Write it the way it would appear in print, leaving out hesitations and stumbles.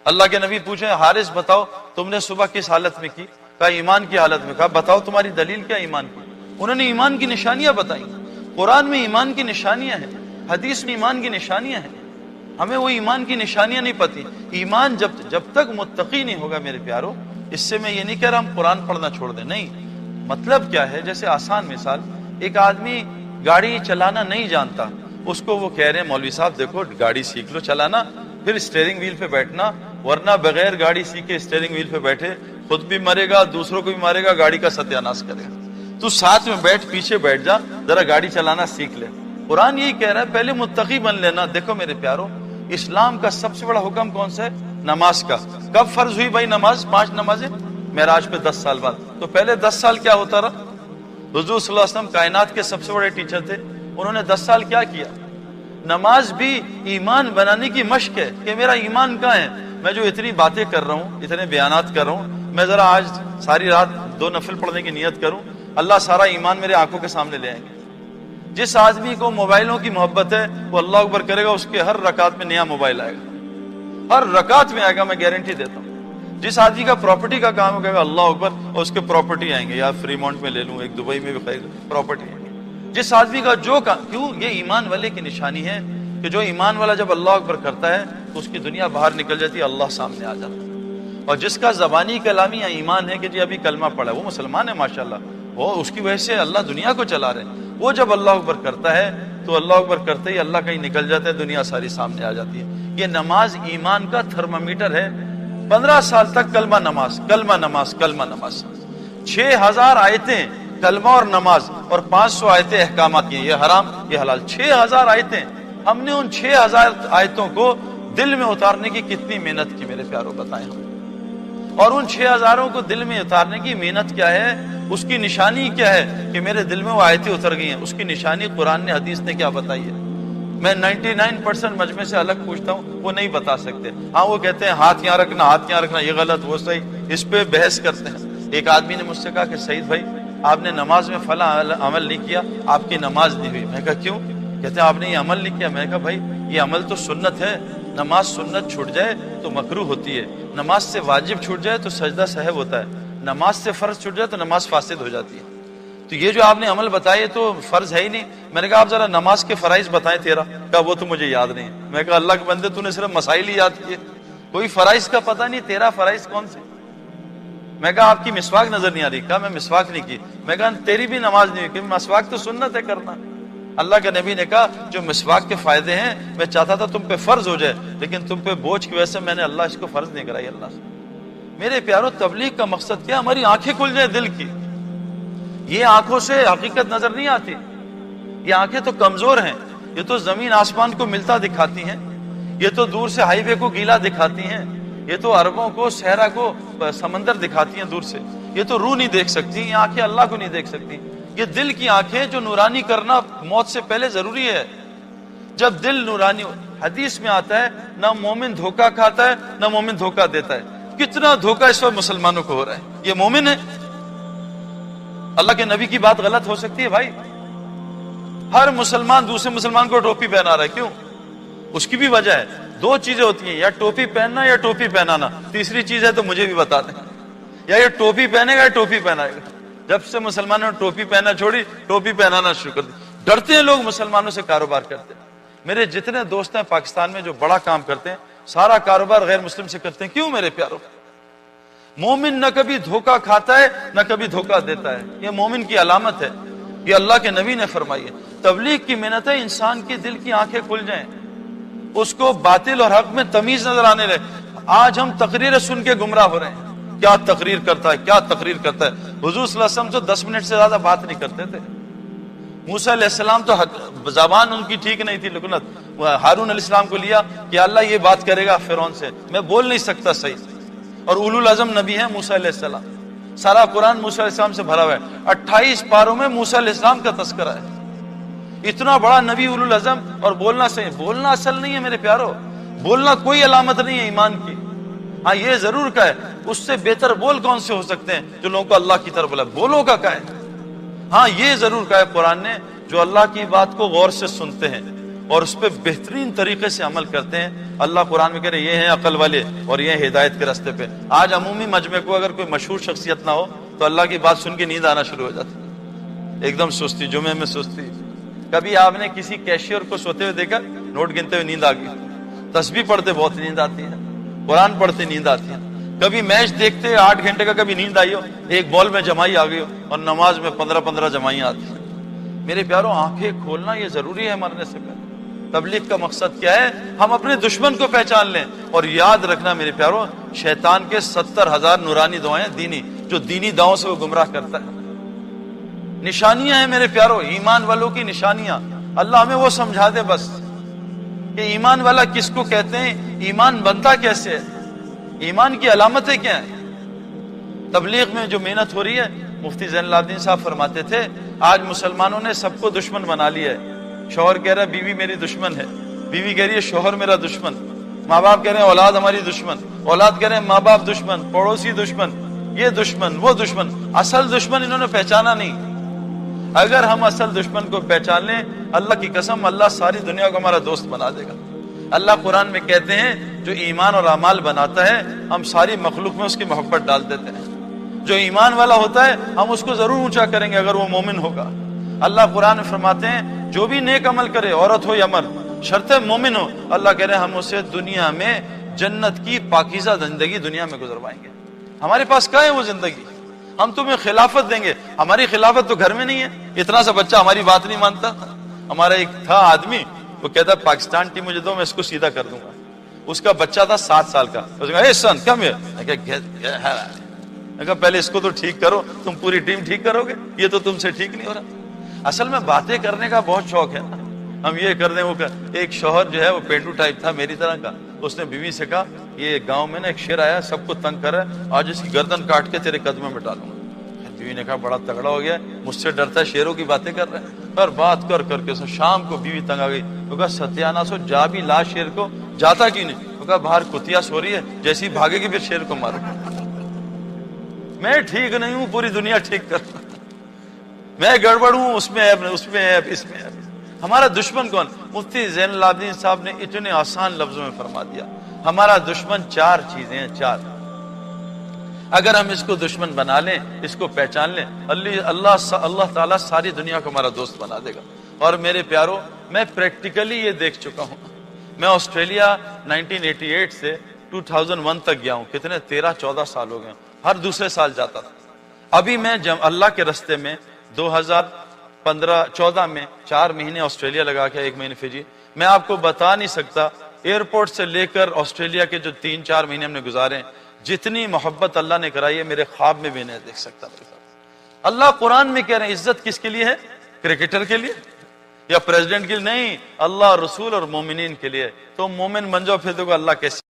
اللہ کے نبی پوچھیں حارث بتاؤ تم نے صبح کس حالت میں کی؟ کہا ایمان کی حالت میں۔ کہا بتاؤ تمہاری دلیل کیا ایمان کی؟ انہوں نے ایمان کی نشانیاں بتائیں۔ قرآن میں ایمان کی نشانیاں ہیں، حدیث میں ایمان کی نشانیاں ہیں، ہمیں وہ ایمان کی نشانیاں نہیں پتہ۔ ایمان جب تک متقی نہیں ہوگا میرے پیارو، اس سے میں یہ نہیں کہہ رہا ہم قرآن پڑھنا چھوڑ دیں، نہیں۔ مطلب کیا ہے، جیسے آسان مثال، ایک آدمی گاڑی چلانا نہیں جانتا، اس کو وہ کہہ رہے ہیں مولوی صاحب دیکھو گاڑی سیکھ لو چلانا، پھر اسٹیئرنگ ویل پہ بیٹھنا، ورنہ بغیر گاڑی سیکھے اسٹیئرنگ ویل پہ بیٹھے خود بھی مرے گا، دوسروں کو بھی مارے گا، گاڑی کا ستیہ ناش کرے گا۔ تو ساتھ میں بیٹھ، پیچھے بیٹھ جا، ذرا گاڑی چلانا سیکھ لے۔ قرآن یہی کہہ رہا ہے پہلے متقی بن لینا۔ دیکھو میرے پیارو، اسلام کا سب سے بڑا حکم کون سا ہے؟ نماز کا۔ کب فرض ہوئی بھائی نماز؟ 5 نمازیں معراج پہ 10 سال بعد۔ تو پہلے 10 سال کیا ہوتا رہا؟ حضور صلی اللہ علیہ وسلم کائنات کے سب سے بڑے ٹیچر تھے، انہوں نے 10 سال کیا کیا؟ نماز بھی ایمان بنانے کی مشق ہے کہ میرا ایمان کہاں ہے۔ میں جو اتنی باتیں کر رہا ہوں، اتنے بیانات کر رہا ہوں، میں ذرا آج ساری رات 2 نفل پڑھنے کی نیت کروں، اللہ سارا ایمان میرے آنکھوں کے سامنے لے آئیں گے۔ جس آدمی کو موبائلوں کی محبت ہے وہ اللہ اکبر کرے گا، اس کے ہر رکعت میں نیا موبائل آئے گا، ہر رکعت میں آئے گا، میں گارنٹی دیتا ہوں۔ جس آدمی کا پراپرٹی کا کام ہوگا اللہ اکبر، اور اس کے پراپرٹی آئیں گے، یا فری مونٹ میں لے لوں، ایک دبئی میں بھی پراپرٹی آئیں گے۔ جس آدمی کا جو کیوں، یہ ایمان والے کی نشانی ہے کہ جو ایمان والا جب اللہ اکبر کرتا ہے تو اس کی دنیا باہر نکل جاتی ہے، اللہ سامنے آ جاتا ہے۔ اور جس کا زبانی کلامی یا ایمان ہے کہ جی ابھی کلمہ پڑھا ہے، وہ مسلمان ہے ماشاءاللہ، وہ اس کی وجہ سے اللہ دنیا کو چلا رہے ہیں، وہ جب اللہ اکبر کرتا ہے تو اللہ اکبر کرتے ہی اللہ کہیں نکل جاتا ہے، دنیا ساری سامنے آ جاتی ہے۔ یہ نماز ایمان کا تھرمامیٹر ہے۔ 15 سال تک کلمہ نماز، کلمہ نماز، کلمہ نماز، 6000 آیتیں کلمہ اور نماز، اور 500 آیتیں احکامات کی، یہ حرام یہ حلال، 6000 آیتیں۔ ہم نے ان 6000 آیتوں کو دل میں اتارنے کی کتنی محنت کی میرے پیاروں، بتائیں ہم۔ اور ان 6000 کو دل میں اتارنے کی محنت کیا ہے، اس کی نشانی کیا ہے کہ میرے دل میں وہ آیتیں اتر گئی ہیں، اس کی نشانی قرآن نے، حدیث نے کیا بتائی ہے؟ میں 99% مجمع سے الگ پوچھتا ہوں، وہ نہیں بتا سکتے۔ ہاں وہ کہتے ہیں ہاتھ یہاں رکھنا، ہاتھ یہاں رکھنا، یہ غلط وہ صحیح، اس پہ بحث کرتے ہیں۔ ایک آدمی نے مجھ سے کہا کہ سعید بھائی آپ نے نماز میں فلاں عمل نہیں کیا، آپ کی نماز نہیں ہوئی۔ میں کہا کیوں؟ کہتے ہیں آپ نے یہ عمل نہیں کیا۔ میں کہا بھائی یہ عمل تو سنت ہے، نماز سنت چھوٹ جائے تو مکروہ ہوتی ہے، نماز سے واجب چھوٹ جائے تو سجدہ سہو ہوتا ہے، نماز سے فرض چھوٹ جائے تو نماز فاسد ہو جاتی ہے۔ تو یہ جو آپ نے عمل بتائے تو فرض ہے ہی نہیں۔ میں نے کہا آپ ذرا نماز کے فرائض بتائیں تیرا۔ کہا وہ تو مجھے یاد نہیں ہے۔ میں کہا اللہ کے بندے تو نے صرف مسائل ہی یاد کیے، کوئی فرائض کا پتہ نہیں، تیرا فرائض کون سے؟ میں کہا آپ کی مسواک نظر نہیں آ رہی۔ کہا میں مسواک نہیں کی۔ میں کہا تیری بھی نماز نہیں ہوئی، مسواک تو سنت ہے کرنا۔ اللہ کے نبی نے کہا جو مسواک کے فائدے ہیں میں چاہتا تھا تم پہ فرض ہو جائے، لیکن تم پہ بوجھ کی وجہ سے میں نے اللہ اس کو فرض نہیں کرائی اللہ سے۔ میرے پیاروں تبلیغ کا مقصد کیا؟ ہماری آنکھیں کھل جائیں دل کی۔ یہ آنکھوں سے حقیقت نظر نہیں آتی، یہ آنکھیں تو کمزور ہیں، یہ تو زمین آسمان کو ملتا دکھاتی ہیں، یہ تو دور سے ہائی وے کو گیلا دکھاتی ہیں، یہ تو عربوں کو صحرا کو سمندر دکھاتی ہیں دور سے، یہ تو روح نہیں دیکھ سکتی، یہ آنکھیں اللہ کو نہیں دیکھ سکتی۔ یہ دل کی آنکھیں جو نورانی کرنا موت سے پہلے ضروری ہے۔ جب دل نورانی، حدیث میں آتا ہے نہ مومن دھوکہ کھاتا ہے نہ مومن دھوکہ دیتا ہے۔ کتنا دھوکہ اس وقت مسلمانوں کو ہو رہا ہے، یہ مومن ہے؟ اللہ کے نبی کی بات غلط ہو سکتی ہے بھائی؟ ہر مسلمان دوسرے مسلمان کو ٹوپی پہنا رہا ہے، کیوں؟ اس کی بھی وجہ ہے۔ 2 چیزیں ہوتی ہیں، یا ٹوپی پہننا یا ٹوپی پہنانا، تیسری چیز ہے تو مجھے بھی بتا دیں، یا یہ ٹوپی پہنے گا یا ٹوپی پہنائے گا۔ جب سے مسلمانوں نے ٹوپی پہنا چھوڑی، ٹوپی پہنانا شروع کر دی، ڈرتے ہیں لوگ مسلمانوں سے کاروبار کرتے ہیں۔ میرے جتنے دوست ہیں پاکستان میں جو بڑا کام کرتے ہیں، سارا کاروبار غیر مسلم سے کرتے ہیں، کیوں میرے پیاروں؟ مومن نہ کبھی دھوکہ کھاتا ہے نہ کبھی دھوکہ دیتا ہے، یہ مومن کی علامت ہے، یہ اللہ کے نبی نے فرمائی ہے۔ تبلیغ کی محنت ہے انسان کے دل کی آنکھیں کھل جائیں، اس کو باطل اور حق میں تمیز نظر آنے لگے۔ آج ہم تقریر سن کے گمراہ ہو رہے ہیں، کیا تقریر کرتا ہے، کیا تقریر کرتا ہے۔ حضور صلی اللہ علیہ وسلم تو 10 منٹ سے زیادہ بات نہیں کرتے تھے۔ موسیٰ علیہ السلام تو زبان ان کی ٹھیک نہیں تھی، لکنت، ہارون علیہ السلام کو لیا کہ اللہ یہ بات کرے گا فرعون سے، میں بول نہیں سکتا صحیح۔ اور اولو العزم نبی ہیں موسیٰ علیہ السلام، سارا قرآن موسیٰ علیہ السلام سے بھرا ہوا ہے، 28 پاروں میں موسیٰ علیہ السلام کا تذکرہ ہے۔ اتنا بڑا نبی اولو العزم، اور بولنا صحیح، بولنا اصل نہیں ہے میرے پیارو، بولنا کوئی علامت نہیں ہے ایمان کی۔ ہاں یہ ضرور کا ہے، اس سے بہتر بول کون سے ہو سکتے ہیں جو لوگوں کو اللہ کی طرف بولا، بولوں کا ہے۔ ہاں یہ ضرور کہا ہے قرآن نے، جو اللہ کی بات کو غور سے سنتے ہیں اور اس پہ بہترین طریقے سے عمل کرتے ہیں. اللہ قرآن میں کہہ رہے یہ ہیں عقل والے اور یہ ہیں ہدایت کے راستے پہ. آج عمومی مجمع کو اگر کوئی مشہور شخصیت نہ ہو تو اللہ کی بات سن کے نیند آنا شروع ہو جاتی, ایک دم سستی, جمعے میں سستی. کبھی آپ نے کسی کیشیئر کو سوتے ہوئے دیکھا, نوٹ گنتے ہوئے نیند آ گئی. تسبیح پڑھتے بہت نیند آتی ہے, قرآن پڑھتے نیند آتی ہے. کبھی میچ دیکھتے 8 گھنٹے کا کبھی نیند آئی ہو, ایک بال میں جمائی آ گئی ہو, اور نماز میں 15 جمائیاں آتی ہیں. میرے پیاروں, آنکھیں کھولنا یہ ضروری ہے مرنے سے پہلے. تبلیغ کا مقصد کیا ہے؟ ہم اپنے دشمن کو پہچان لیں. اور یاد رکھنا میرے پیاروں, شیطان کے 70,000 نورانی دعائیں دینی, جو دینی دعاؤں سے وہ گمراہ کرتا ہے. نشانیاں ہیں میرے پیاروں, ایمان والوں کی نشانیاں. اللہ ہمیں وہ سمجھا دے بس کہ ایمان والا کس کو کہتے ہیں, ایمان بنتا کیسے ہے, ایمان کی علامتیں کیا ہیں. تبلیغ میں جو محنت ہو رہی ہے, مفتی زین العابدین صاحب فرماتے تھے آج مسلمانوں نے سب کو دشمن بنا لیا ہے. شوہر کہہ رہا ہے بیوی میری دشمن ہے, بیوی کہہ رہی ہے شوہر میرا دشمن, ماں باپ کہہ رہے ہیں اولاد ہماری دشمن, اولاد کہہ رہے ہیں ماں باپ دشمن, پڑوسی دشمن, یہ دشمن وہ دشمن. اصل دشمن انہوں نے پہچانا نہیں. اگر ہم اصل دشمن کو پہچان لیں, اللہ کی قسم اللہ ساری دنیا کو ہمارا دوست بنا دے گا. اللہ قرآن میں کہتے ہیں جو ایمان اور اعمال بناتا ہے ہم ساری مخلوق میں اس کی محبت ڈال دیتے ہیں. جو ایمان والا ہوتا ہے ہم اس کو ضرور اونچا کریں گے اگر وہ مومن ہوگا. اللہ قرآن میں فرماتے ہیں جو بھی نیک عمل کرے, عورت ہو یا مرد, شرط مومن ہو, اللہ کہہ رہے ہیں ہم اسے دنیا میں جنت کی پاکیزہ زندگی دنیا میں گزروائیں گے. ہمارے پاس کیا ہے وہ زندگی؟ ہم تمہیں خلافت دیں گے. ہماری خلافت تو گھر میں نہیں ہے. اتنا سا بچہ ہماری بات نہیں مانتا. ہمارا ایک تھا آدمی, وہ کہتا پاکستان ٹیم مجھے دو, میں اس کو سیدھا کر دوں گا. اس کا بچہ تھا 7 سال کا. اس نے کہا اے سن کم ہیئر. میں کہا پہلے اس کو تو ٹھیک کرو, تم پوری ٹیم ٹھیک کرو گے, یہ تو تم سے ٹھیک نہیں ہو رہا. اصل میں باتیں کرنے کا بہت شوق ہے نا, ہم یہ کر دیں وہ کر. ایک شوہر جو ہے وہ پینڈو ٹائپ تھا میری طرح کا, اس نے بیوی سے کہا یہ گاؤں میں نا ایک شیر آیا سب کو تنگ کر رہا ہے, آج اس کی گردن کاٹ کے تیرے قدموں میں ڈالوں گا. بیوی نے کہا بڑا تگڑا ہو گیا, مجھ سے ڈرتا ہے, شیروں کی باتیں کر رہا ہے. اور بات کر کر کے شام کو بیوی تنگ آ گئی. وہ کہا ستیانا سو جا بھی لا شیر کو, جاتا کیوں نہیں؟ وہ کہا باہر کتیا سو رہی ہے, جیسی بھاگے گی پھر شیر کو مارو. میں ٹھیک نہیں ہوں, پوری دنیا ٹھیک کر, میں گڑبڑ ہوں, اس میں عیب نہیں, اس میں عیب, اس میں عیب. ہمارا دشمن کون؟ مفتی زین العابدین صاحب نے اتنے آسان لفظوں میں فرما دیا ہمارا دشمن 4 چیزیں ہیں, 4. اگر ہم اس کو دشمن بنا لیں, اس کو پہچان لیں, اللہ تعالیٰ ساری دنیا کو ہمارا دوست بنا دے گا. اور میرے پیاروں, میں پریکٹیکلی یہ دیکھ چکا ہوں. میں آسٹریلیا 1988 سے 2001 تک گیا ہوں. کتنے 13-14 سال ہو گئے, ہر دوسرے سال جاتا تھا. ابھی میں اللہ کے رستے میں 2014 میں 4 مہینے آسٹریلیا لگا کے 1 مہینے فجی. میں آپ کو بتا نہیں سکتا, ایئرپورٹ سے لے کر آسٹریلیا کے جو 3-4 مہینے ہم نے گزارے, جتنی محبت اللہ نے کرائی ہے میرے خواب میں بھی نہیں دیکھ سکتا. اللہ قرآن میں کہہ رہے ہیں عزت کس کے لیے ہے؟ کرکٹر کے لیے یا پریزیڈنٹ کے لیے نہیں, اللہ رسول اور مومنین کے لیے. تو مومن بن جاؤ, پھر دیکھو اللہ کیسے